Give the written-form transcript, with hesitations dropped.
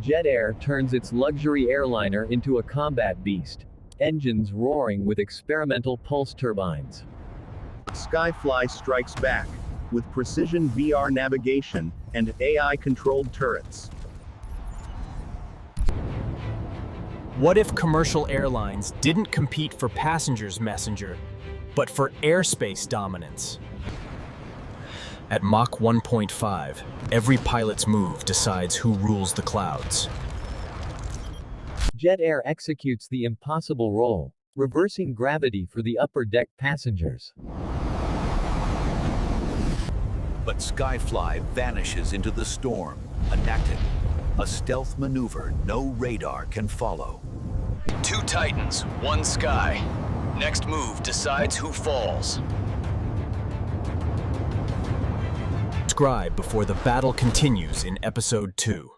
Jet Air turns its luxury airliner into a combat beast, engines roaring with experimental pulse turbines. Skyfly strikes back, with precision VR navigation and AI-controlled turrets. What if commercial airlines didn't compete for passengers' messenger, but for airspace dominance? At Mach 1.5, every pilot's move decides who rules the clouds. Jet Air executes the impossible role, reversing gravity for the upper deck passengers. But Skyfly vanishes into the storm, enacting a stealth maneuver no radar can follow. Two Titans, one Sky. Next move decides who falls. Subscribe before the battle continues in Episode 2.